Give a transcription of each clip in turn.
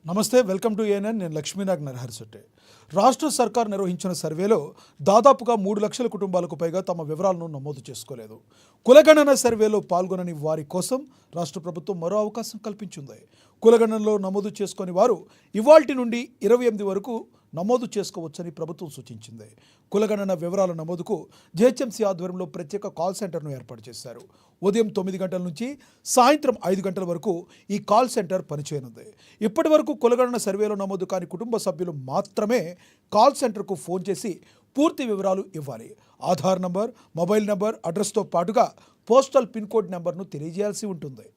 నమస్తే, welcome to ANN. నేను లక్ష్మీనాగ్ నరహరిశెట్టి. రాష్ట్ర సర్కార్ నిర్వహించిన సర్వేలో దాదాపుగా 3 లక్షల కుటుంబాలకు పైగా తమ వివరాలను నమోదు చేసుకోలేదు. కులగణన సర్వేలో పాల్గొనని వారి కోసం రాష్ట్ర ప్రభుత్వం మరో అవకాశం కల్పించింది. కులగణనలో నమోదు చేసుకొని వారు ఇవాల్టి నుండి 28 వరకు నమోదు చేసుకోవచ్చని ప్రభుత్వం సూచించింది. కులగణన వివరాల నమోదుకు జీహెచ్ఎంసీ ఆధ్వర్యంలో ప్రత్యేక కాల్ సెంటర్ను ఏర్పాటు చేశారు. ఉదయం 9 గంటల నుంచి సాయంత్రం 5 గంటల వరకు ఈ కాల్ సెంటర్ పనిచేయనుంది. ఇప్పటి వరకు కులగణన సర్వేలో నమోదు కాని కుటుంబ సభ్యులు మాత్రమే కాల్ సెంటర్కు ఫోన్ చేసి పూర్తి వివరాలు ఇవ్వాలి. ఆధార్ నంబర్, మొబైల్ నంబర్, అడ్రస్తో పాటుగా పోస్టల్ పిన్ కోడ్ నెంబర్ను తెలియజేయాల్సి ఉంటుంది.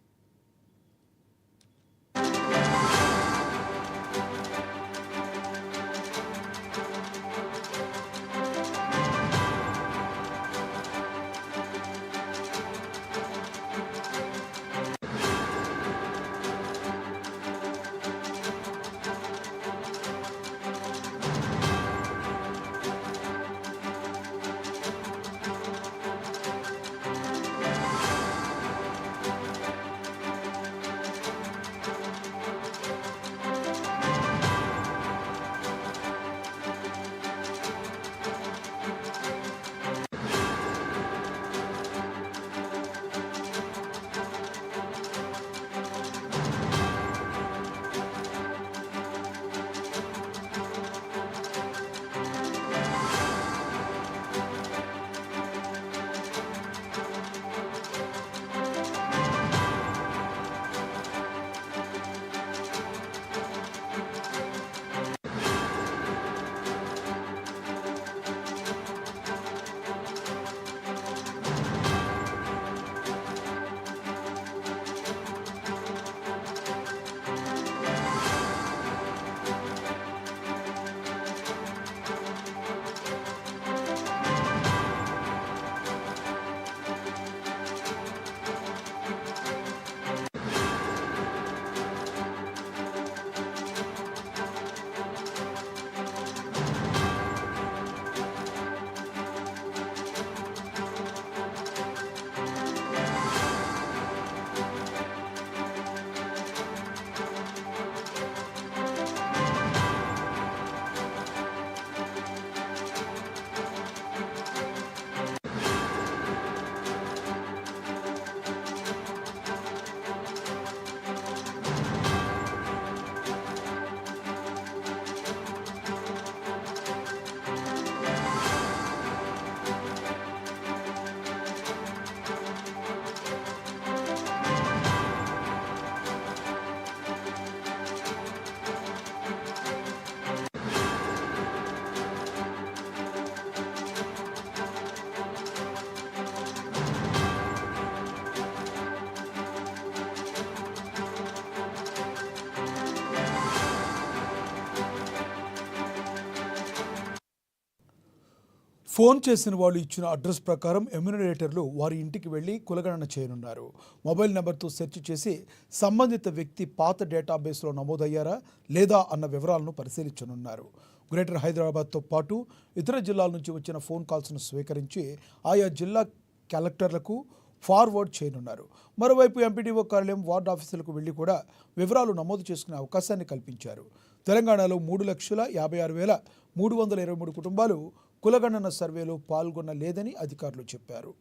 ఫోన్ చేసిన వాళ్ళు ఇచ్చిన అడ్రస్ ప్రకారం ఎమ్యూనరేటర్లు వారి ఇంటికి వెళ్లి కులగణన చేయనున్నారు. మొబైల్ నెంబర్తో సెర్చ్ చేసి సంబంధిత వ్యక్తి పాత డేటాబేస్లో నమోదయ్యారా లేదా అన్న వివరాలను పరిశీలించనున్నారు. గ్రేటర్ హైదరాబాద్తో పాటు ఇతర జిల్లాల నుంచి వచ్చిన ఫోన్ కాల్స్ను స్వీకరించి ఆయా జిల్లా కలెక్టర్లకు ఫార్వర్డ్ చేయనున్నారు. మరోవైపు ఎంపీడీఓ కార్యాలయం, వార్డు ఆఫీసులకు వెళ్లి కూడా వివరాలు నమోదు చేసుకునే అవకాశాన్ని కల్పించారు. తెలంగాణలో 3,56,323 కుటుంబాలు కులగణన సర్వేలో పాల్గొనలేదని అధికారులు చెప్పారు.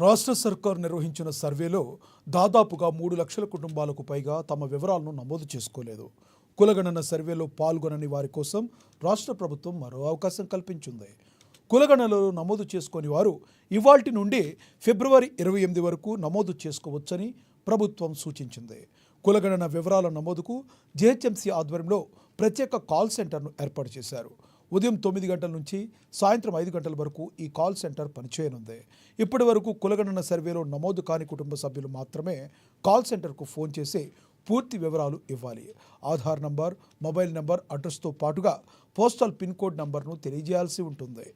రాష్ట్ర సర్కార్ నిర్వహించిన సర్వేలో దాదాపుగా 3 లక్షల కుటుంబాలకు పైగా తమ వివరాలను నమోదు చేసుకోలేదు. కులగణన సర్వేలో పాల్గొనని వారి కోసం రాష్ట్ర ప్రభుత్వం మరో అవకాశం కల్పించింది. కులగణనలో నమోదు చేసుకోని వారు ఇవాల్టి నుండి ఫిబ్రవరి 28 వరకు నమోదు చేసుకోవచ్చని ప్రభుత్వం సూచించింది. కులగణన వివరాల నమోదుకు జీహెచ్ఎంసీ ఆధ్వర్యంలో ప్రత్యేక కాల్ సెంటర్ను ఏర్పాటు చేశారు. ఉదయం 9 గంటల నుంచి సాయంత్రం 5 గంటల వరకు ఈ కాల్ సెంటర్ పనిచేయనుంది. ఇప్పటి వరకు కులగణన సర్వేలో నమోదు కాని కుటుంబ సభ్యులు మాత్రమే కాల్ సెంటర్కు ఫోన్ చేసి పూర్తి వివరాలు ఇవ్వాలి. ఆధార్ నంబర్, మొబైల్ నంబర్, అడ్రస్తో పాటుగా పోస్టల్ పిన్ కోడ్ నంబర్ను తెలియజేయాల్సి ఉంటుంది.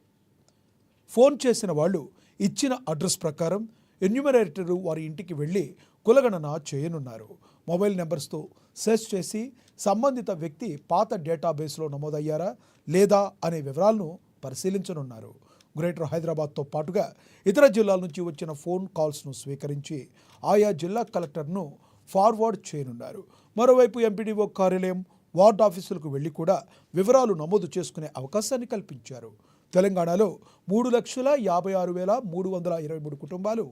ఫోన్ చేసిన వాళ్ళు ఇచ్చిన అడ్రస్ ప్రకారం ఎన్యూమరేటర్ వారి ఇంటికి వెళ్ళి కులగణన చేయనున్నారు. మొబైల్ నెంబర్స్తో సెర్చ్ చేసి సంబంధిత వ్యక్తి పాత డేటాబేస్లో నమోదయ్యారా లేదా అనే వివరాలను పరిశీలించనున్నారు. గ్రేటర్ హైదరాబాద్తో పాటుగా ఇతర జిల్లాల నుంచి వచ్చిన ఫోన్ కాల్స్ను స్వీకరించి ఆయా జిల్లా కలెక్టర్ను ఫార్వర్డ్ చేయనున్నారు. మరోవైపు ఎంపీడీఓ కార్యాలయం, వార్డ్ ఆఫీసులకు వెళ్లి కూడా వివరాలు నమోదు చేసుకునే అవకాశాన్ని కల్పించారు. తెలంగాణలో 3,56,323 కుటుంబాలు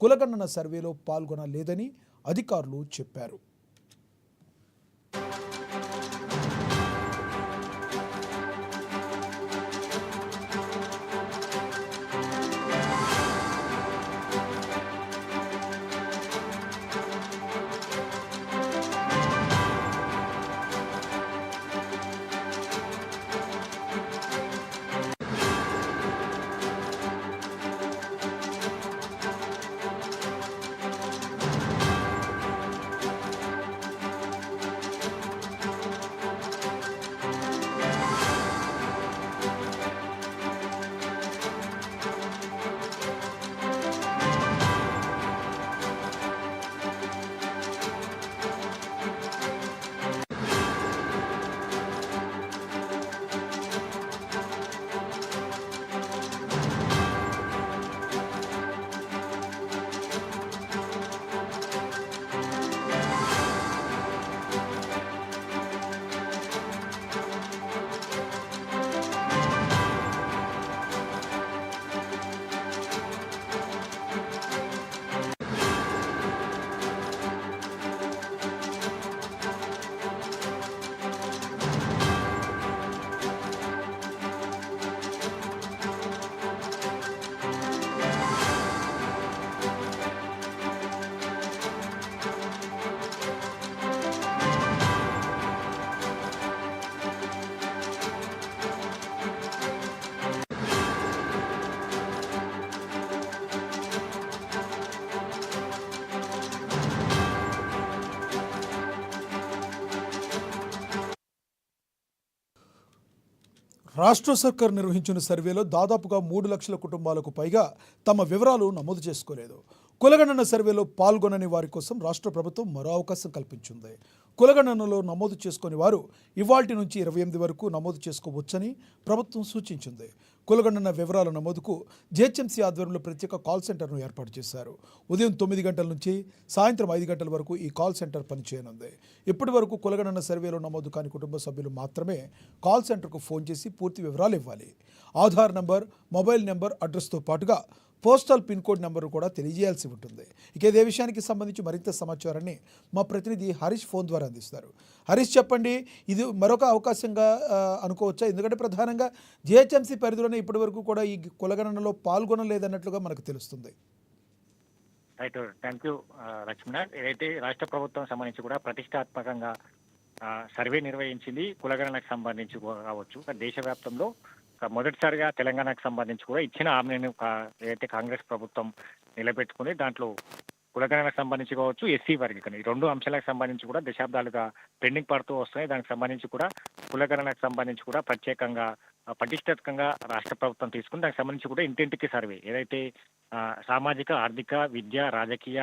కులగణన సర్వేలో పాల్గొనలేదని అధికారులు చెప్పారు. రాష్ట్ర సర్కార్ నిర్వహించిన సర్వేలో దాదాపుగా 3 లక్షల కుటుంబాలకు పైగా తమ వివరాలు నమోదు చేసుకోలేదు. కులగణన సర్వేలో పాల్గొనని వారి కోసం రాష్ట్ర ప్రభుత్వం మరో అవకాశం కల్పించింది. కులగణనలో నమోదు చేసుకుని వారు ఇవాల్టి నుంచి 28 వరకు నమోదు చేసుకోవచ్చని ప్రభుత్వం సూచించింది. కులగణన వివరాల నమోదుకు జీహెచ్ఎంసీ ఆధ్వర్యంలో ప్రత్యేక కాల్ సెంటర్ను ఏర్పాటు చేశారు. ఉదయం 9 గంటల నుంచి సాయంత్రం 5 గంటల వరకు ఈ కాల్ సెంటర్ పనిచేయనుంది. ఇప్పటి వరకు కులగణన సర్వేలో నమోదు కాని కుటుంబ సభ్యులు మాత్రమే కాల్ సెంటర్కు ఫోన్ చేసి పూర్తి వివరాలు ఇవ్వాలి. ఆధార్ నంబర్, మొబైల్ నెంబర్, అడ్రస్తో పాటుగా పోస్టల్ పిన్ కోడ్ నెంబర్ కూడా తెలియజేయాల్సి ఉంటుంది. ఇక ఇదే విషయానికి సంబంధించి మరింత సమాచారాన్ని మా ప్రతినిధి హరీష్ ఫోన్ ద్వారా అందిస్తారు. హరీష్, చెప్పండి, ఇది మరొక అవకాశంగా అనుకోవచ్చా? ఎందుకంటే ప్రధానంగా జీహెచ్ఎంసీ పరిధిలోనే ఇప్పటి వరకు కూడా ఈ కులగణనలో పాల్గొనలేదన్నట్లుగా మనకు తెలుస్తుంది. రైట్, థ్యాంక్ యూ లక్ష్మణ. ఏదైతే రాష్ట్ర ప్రభుత్వం సంబంధించి కూడా ప్రతిష్టాత్మకంగా సర్వే నిర్వహించింది కులగణనకు సంబంధించి కావచ్చు. దేశవ్యాప్తంలో మొదటిసారిగా తెలంగాణకు సంబంధించి కూడా ఇచ్చిన హామీని ఏదైతే కాంగ్రెస్ ప్రభుత్వం నిలబెట్టుకుని దాంట్లో కులగణనకు సంబంధించి కావచ్చు, ఎస్సీ వర్గీకరణ, ఈ రెండు అంశాలకు సంబంధించి కూడా దశాబ్దాలుగా పెండింగ్ పడుతూ వస్తున్నాయి. దానికి సంబంధించి కూడా కులగణనకు సంబంధించి కూడా ప్రత్యేకంగా పటిష్టంగా రాష్ట్ర ప్రభుత్వం తీసుకుని దానికి సంబంధించి కూడా ఇంటింటికి సర్వే ఏదైతే సామాజిక, ఆర్థిక, విద్య, రాజకీయ,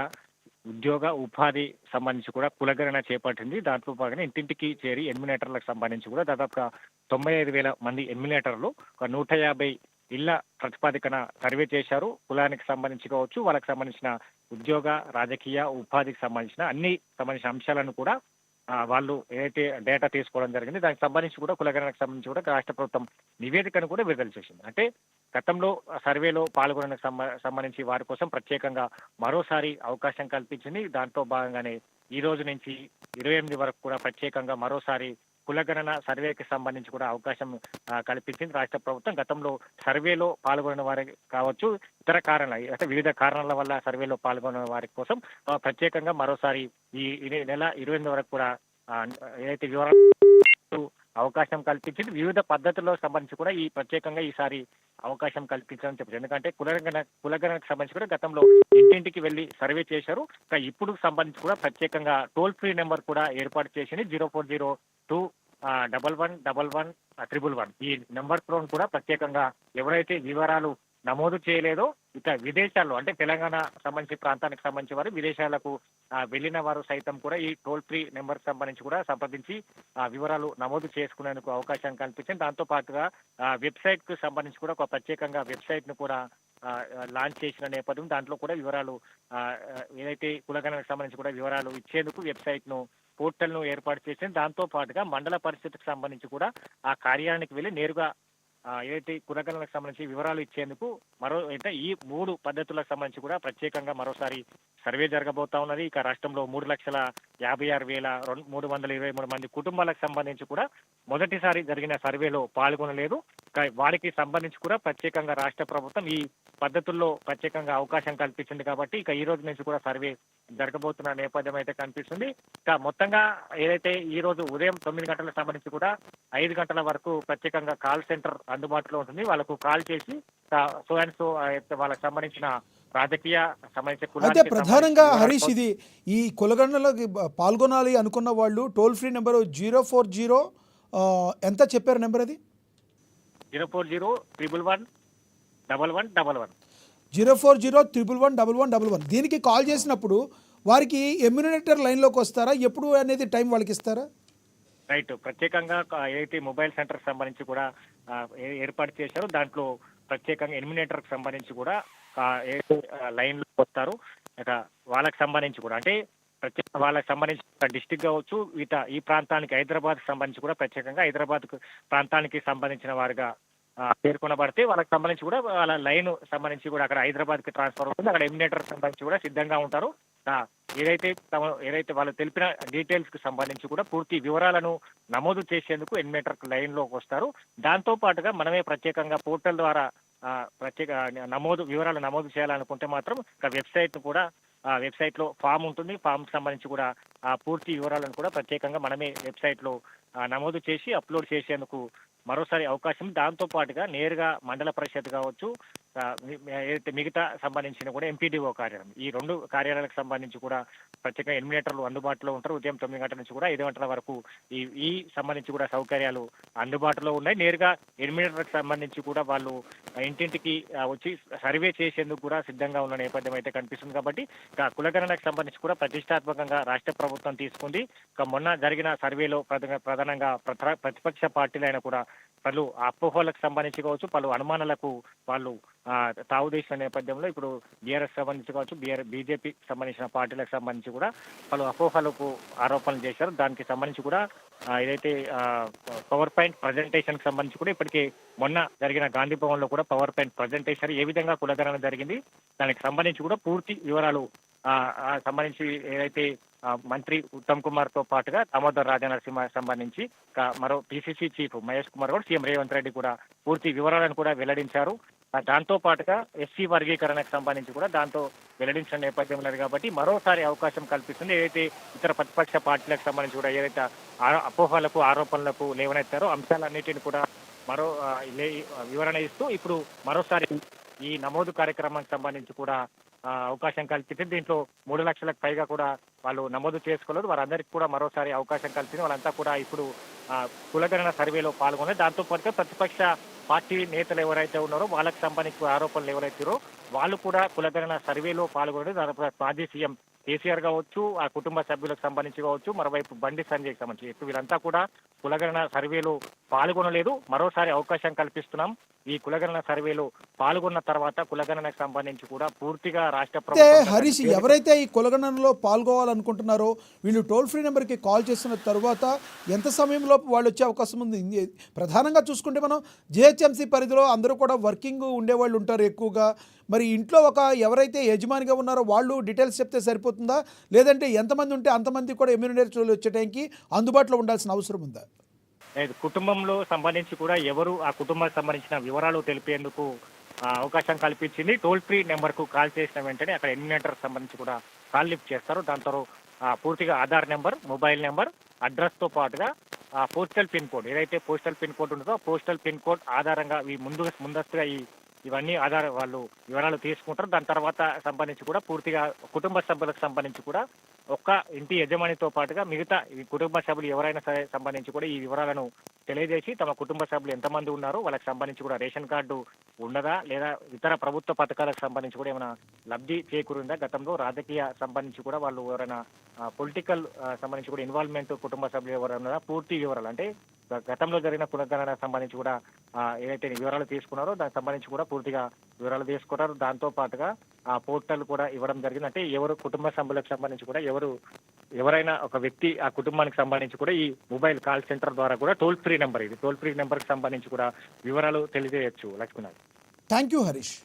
ఉద్యోగ, ఉపాధి సంబంధించి కూడా కులగణన చేపట్టింది. దాంట్లో భాగంగా ఇంటింటికి చేరి ఎన్మినేటర్లకు సంబంధించి కూడా దాదాపుగా 95,000 మంది ఎన్మినేటర్లు 150 ఇళ్ల ప్రతిపాదికన సర్వే చేశారు. కులానికి సంబంధించి కావచ్చు, వాళ్ళకి సంబంధించిన ఉద్యోగ, రాజకీయ, ఉపాధికి సంబంధించిన అన్ని సంబంధించిన అంశాలను కూడా వాళ్ళు ఏదైతే డేటా తీసుకోవడం జరిగింది దానికి సంబంధించి కూడా కులగణనకు సంబంధించి కూడా రాష్ట్ర ప్రభుత్వం నివేదికను కూడా విడుదల చేసింది. అంటే గతంలో సర్వేలో పాల్గొనడానికి సంబంధించి వారి కోసం ప్రత్యేకంగా మరోసారి అవకాశం కల్పించింది. దాంట్లో భాగంగానే ఈ రోజు నుంచి 28 వరకు కూడా ప్రత్యేకంగా మరోసారి కులగణన సర్వేకి సంబంధించి కూడా అవకాశం కల్పించింది రాష్ట్ర ప్రభుత్వం. గతంలో సర్వేలో పాల్గొన్న వారి కావచ్చు, ఇతర కారణాలు అంటే వివిధ కారణాల వల్ల సర్వేలో పాల్గొన్న వారి కోసం ప్రత్యేకంగా మరోసారి ఈ నెల 28 వరకు కూడా ఏదైతే వివరాలు అవకాశం కల్పించింది. వివిధ పద్ధతుల్లో సంబంధించి కూడా ఈ ప్రత్యేకంగా ఈసారి అవకాశం కల్పించాలని చెప్పారు. ఎందుకంటే కులగణనకు సంబంధించి కూడా గతంలో ఇంటింటికి వెళ్లి సర్వే చేశారు. ఇప్పుడు సంబంధించి కూడా ప్రత్యేకంగా టోల్ ఫ్రీ నెంబర్ కూడా ఏర్పాటు చేసింది 0402111111. ఈ నెంబర్ కూడా ప్రత్యేకంగా ఎవరైతే వివరాలు నమోదు చేయలేదో ఇక విదేశాల్లో అంటే తెలంగాణ సంబంధించి ప్రాంతానికి సంబంధించి వారు విదేశాలకు వెళ్ళిన వారు సైతం కూడా ఈ టోల్ ఫ్రీ నెంబర్ సంబంధించి కూడా సంప్రదించి వివరాలు నమోదు చేసుకునేందుకు అవకాశం కల్పించింది. దాంతో పాటుగా వెబ్సైట్ కు సంబంధించి కూడా ఒక ప్రత్యేకంగా వెబ్సైట్ ను కూడా లాంచ్ చేసిన నేపథ్యం దాంట్లో కూడా వివరాలు ఏదైతే కులగణనకు సంబంధించి కూడా వివరాలు ఇచ్చేందుకు వెబ్సైట్ ను పోర్టల్ ను ఏర్పాటు చేసింది. దాంతో పాటుగా మండల పరిషత్కు సంబంధించి కూడా ఆ కార్యాలయానికి వెళ్ళి నేరుగా ఏదైతే కులగణనకు సంబంధించి వివరాలు ఇచ్చేందుకు అంటే ఈ 3 పద్ధతులకు సంబంధించి కూడా ప్రత్యేకంగా మరోసారి సర్వే జరగబోతా ఉన్నది. ఇక రాష్ట్రంలో 3,56,323 మంది కుటుంబాలకు సంబంధించి కూడా మొదటిసారి జరిగిన సర్వేలో పాల్గొనలేదు. వారికి సంబంధించి కూడా ప్రత్యేకంగా రాష్ట్ర ప్రభుత్వం ఈ పద్ధతుల్లో ప్రత్యేకంగా అవకాశం కల్పించింది. కాబట్టి ఇక ఈ రోజు నుంచి కూడా సర్వే జరగబోతున్న నేపథ్యం అయితే కనిపిస్తుంది. ఇక మొత్తంగా ఏదైతే ఈ రోజు ఉదయం 9 గంటలకు సంబంధించి కూడా 5 గంటల వరకు ప్రత్యేకంగా కాల్ సెంటర్ అందుబాటులో ఉంటుంది. వాళ్ళకు కాల్ చేసి సో అండ్ సో వాళ్ళకి సంబంధించిన రాజకీయ సంబంధించిన అయితే ప్రధానంగా హరీష్ ఇది ఈ కులగణనలో పాల్గొనాలి అనుకున్న వాళ్ళు టోల్ ఫ్రీ నెంబరు 040 ఎంత చెప్పారు నెంబర్ అది 040111111 040111111 దీనికి కాల్ చేసినప్పుడు వారికి ఎమ్యూనిటర్ లైన్లోకి వస్తారా ఎప్పుడు అనేది టైం వాళ్ళకి ఇస్తారా? రైట్, ప్రత్యేకంగా ఏదైతే మొబైల్ సెంటర్ సంబంధించి కూడా ఏర్పాటు చేశారో దాంట్లో ప్రత్యేకంగా ఎలిమినేటర్ సంబంధించి కూడా ఏదైతే లైన్ లో వస్తారు ఇక వాళ్ళకి సంబంధించి కూడా అంటే ప్రత్యేక వాళ్ళకి సంబంధించి డిస్టిక్ కావచ్చు ఈ ప్రాంతానికి హైదరాబాద్ సంబంధించి కూడా ప్రత్యేకంగా హైదరాబాద్ ప్రాంతానికి సంబంధించిన వారుగా పేర్కొనబడితే వాళ్ళకి సంబంధించి కూడా వాళ్ళ లైన్ సంబంధించి కూడా అక్కడ హైదరాబాద్ కి ట్రాన్స్ఫర్ అవుతుంది. అక్కడ ఎలిమినేటర్ సంబంధించి కూడా సిద్ధంగా ఉంటారు. ఏదైతే వాళ్ళు తెలిపిన డీటెయిల్స్ కు సంబంధించి కూడా పూర్తి వివరాలను నమోదు చేసేందుకు ఎలిమినేటర్ లైన్ లోకి వస్తారు. దాంతో పాటుగా మనమే ప్రత్యేకంగా పోర్టల్ ద్వారా ప్రత్యేక వివరాలు నమోదు చేయాలనుకుంటే మాత్రం వెబ్సైట్ కూడా వెబ్సైట్ లో ఫామ్ ఉంటుంది. ఫామ్ సంబంధించి కూడా పూర్తి వివరాలను కూడా ప్రత్యేకంగా మనమే వెబ్సైట్ లో నమోదు చేసి అప్లోడ్ చేసేందుకు మరోసారి అవకాశం. దాంతో పాటుగా నేరుగా మండల పరిషత్ కావచ్చు ఏదైతే మిగతా సంబంధించిన కూడా ఎంపీడీఓ కార్యాలయం ఈ 2 కార్యాలయాలకు సంబంధించి కూడా ప్రత్యేక ఎలిమినేటర్లు అందుబాటులో ఉంటారు. ఉదయం 9 గంటల నుంచి కూడా 5 గంటల వరకు ఈ సంబంధించి కూడా సౌకర్యాలు అందుబాటులో ఉన్నాయి. నేరుగా ఎలిమినేటర్కి సంబంధించి కూడా వాళ్ళు ఇంటింటికి వచ్చి సర్వే చేసేందుకు కూడా సిద్ధంగా ఉన్న నేపథ్యం అయితే కనిపిస్తుంది. కాబట్టి కులగణనకు సంబంధించి కూడా ప్రతిష్టాత్మకంగా రాష్ట్ర ప్రభుత్వం తీసుకుంది. మొన్న జరిగిన సర్వేలో ప్రధానంగా ప్రతిపక్ష పార్టీలైన కూడా పలు అపోహలకు సంబంధించి కావచ్చు పలు అనుమానాలకు వాళ్ళు తావుదేసిన నేపథ్యంలో ఇప్పుడు బీఆర్ఎస్ సంబంధించి కావచ్చు బీజేపీ సంబంధించిన పార్టీలకు సంబంధించి కూడా పలు అపోహలకు ఆరోపణలు చేశారు. దానికి సంబంధించి కూడా ఏదైతే పవర్ పాయింట్ ప్రజెంటేషన్ కి సంబంధించి కూడా ఇప్పటికే మొన్న జరిగిన గాంధీ భవన్ లో కూడా పవర్ పాయింట్ ప్రజెంటేషన్ ఏ విధంగా కులగణన జరిగింది దానికి సంబంధించి కూడా పూర్తి వివరాలు సంబంధించి ఏదైతే మంత్రి ఉత్తమ్ కుమార్ తో పాటుగా దామోదర్ రాజనరసింహ సంబంధించి మరో పిసిసి చీఫ్ మహేష్ కుమార్ కూడా సీఎం రేవంత్ రెడ్డి కూడా పూర్తి వివరాలను కూడా వెల్లడించారు. దాంతో పాటుగా ఎస్సీ వర్గీకరణకు సంబంధించి కూడా దాంతో వెల్లడించిన నేపథ్యం ఉన్నది. కాబట్టి మరోసారి అవకాశం కల్పిస్తుంది. ఏదైతే ఇతర ప్రతిపక్ష పార్టీలకు సంబంధించి కూడా ఏదైతే అపోహలకు ఆరోపణలకు లేవనెత్తారో అంశాలన్నిటిని కూడా మరో వివరణ ఇస్తూ ఇప్పుడు మరోసారి ఈ నమోదు కార్యక్రమానికి సంబంధించి కూడా అవకాశం కల్పించింది. దీంట్లో 3 లక్షలకు పైగా కూడా వాళ్ళు నమోదు చేసుకోలేదు. వారందరికీ కూడా మరోసారి అవకాశం కల్పింది. వాళ్ళంతా కూడా ఇప్పుడు కులగణన సర్వేలో పాల్గొన్నారు. దాంతో పాటుగా ప్రతిపక్ష పార్టీ నేతలు ఎవరైతే ఉన్నారో వాళ్ళకి సంబంధించి ఆరోపణలు ఎవరైతారో వాళ్ళు కూడా కులగణన సర్వేలో పాల్గొనడం. దాదాపు మాజీ సీఎం కేసీఆర్ కావచ్చు ఆ కుటుంబ సభ్యులకు సంబంధించి కావచ్చు మరోవైపు బండి సంజయ్కి సంబంధించి వీళ్ళంతా కూడా కులగణన సర్వేలో పాల్గొనలేదు. మరోసారి అవకాశం కల్పిస్తున్నాం. ఈ కులగణన సర్వేలో పాల్గొన్న తర్వాత కులగణనకు సంబంధించి కూడా పూర్తిగా రాష్ట్ర అయితే ప్రభుత్వం హరీష్, ఎవరైతే ఈ కులగణనలో పాల్గొవాలనుకుంటున్నారో వీళ్ళు టోల్ ఫ్రీ నెంబర్కి కాల్ చేసిన తర్వాత ఎంత సమయంలోపు వాళ్ళు వచ్చే అవకాశం ఉంది? ప్రధానంగా చూసుకుంటే మనం జిహెచ్ఎంసీ పరిధిలో అందరూ కూడా వర్కింగ్ ఉండేవాళ్ళు ఉంటారు ఎక్కువగా. మరి ఇంట్లో ఎవరైతే యజమానిగా ఉన్నారో వాళ్ళు డీటెయిల్స్ చెప్తే సరిపోతుందా, లేదంటే ఎంతమంది ఉంటే అంతమంది కూడా ఎమ్యూనిటర్లు వచ్చే టైంకి అందుబాటులో ఉండాల్సిన అవసరం ఉందా? లేదు, కుటుంబంలో సంబంధించి కూడా ఎవరు ఆ కుటుంబానికి సంబంధించిన వివరాలు తెలిపేందుకు అవకాశం కల్పించింది. టోల్ ఫ్రీ నెంబర్కు కాల్ చేసిన వెంటనే అక్కడ ఎన్యూమరేటర్ సంబంధించి కూడా కాల్ లిఫ్ట్ చేస్తారు. దాంతో పూర్తిగా ఆధార్ నెంబర్, మొబైల్ నెంబర్, అడ్రస్తో పాటుగా పోస్టల్ పిన్ కోడ్, ఏదైతే పోస్టల్ పిన్ కోడ్ ఉంటుందో పోస్టల్ పిన్ కోడ్ ఆధారంగా ముందస్తుగా ఇవన్నీ వాళ్ళు వివరాలు తీసుకుంటారు. దాని తర్వాత సంబంధించి కూడా పూర్తిగా కుటుంబ సభ్యులకు సంబంధించి కూడా ఒక్క ఇంటి యజమానితో పాటుగా మిగతా ఈ కుటుంబ సభ్యులు ఎవరైనా సరే సంబంధించి కూడా ఈ వివరాలను తెలియజేసి తమ కుటుంబ సభ్యులు ఎంతమంది ఉన్నారో వాళ్ళకి సంబంధించి కూడా రేషన్ కార్డు ఉన్నదా, లేదా ఇతర ప్రభుత్వ పథకాలకు సంబంధించి కూడా ఏమైనా లబ్ధి చేకూరిందా, గతంలో రాజకీయ సంబంధించి కూడా వాళ్ళు ఎవరైనా పొలిటికల్ సంబంధించి కూడా ఇన్వాల్వ్మెంట్ కుటుంబ సభ్యులు ఎవరైనా పూర్తి వివరాలు, అంటే గతంలో జరిగిన కులగణన సంబంధించి కూడా ఏదైతే వివరాలు తీసుకున్నారో దానికి సంబంధించి కూడా పూర్తిగా వివరాలు తీసుకున్నారు. దాంతో పాటుగా ఆ పోర్టల్ కూడా ఇవ్వడం జరిగింది. అంటే ఎవరు కుటుంబ సభ్యులకు సంబంధించి కూడా ఎవరైనా ఒక వ్యక్తి ఆ కుటుంబానికి సంబంధించి కూడా ఈ మొబైల్ కాల్ సెంటర్ ద్వారా కూడా టోల్ ఫ్రీ నెంబర్ కి సంబంధించి కూడా వివరాలు తెలియజేయచ్చు. Lakshminath, thank you Harish.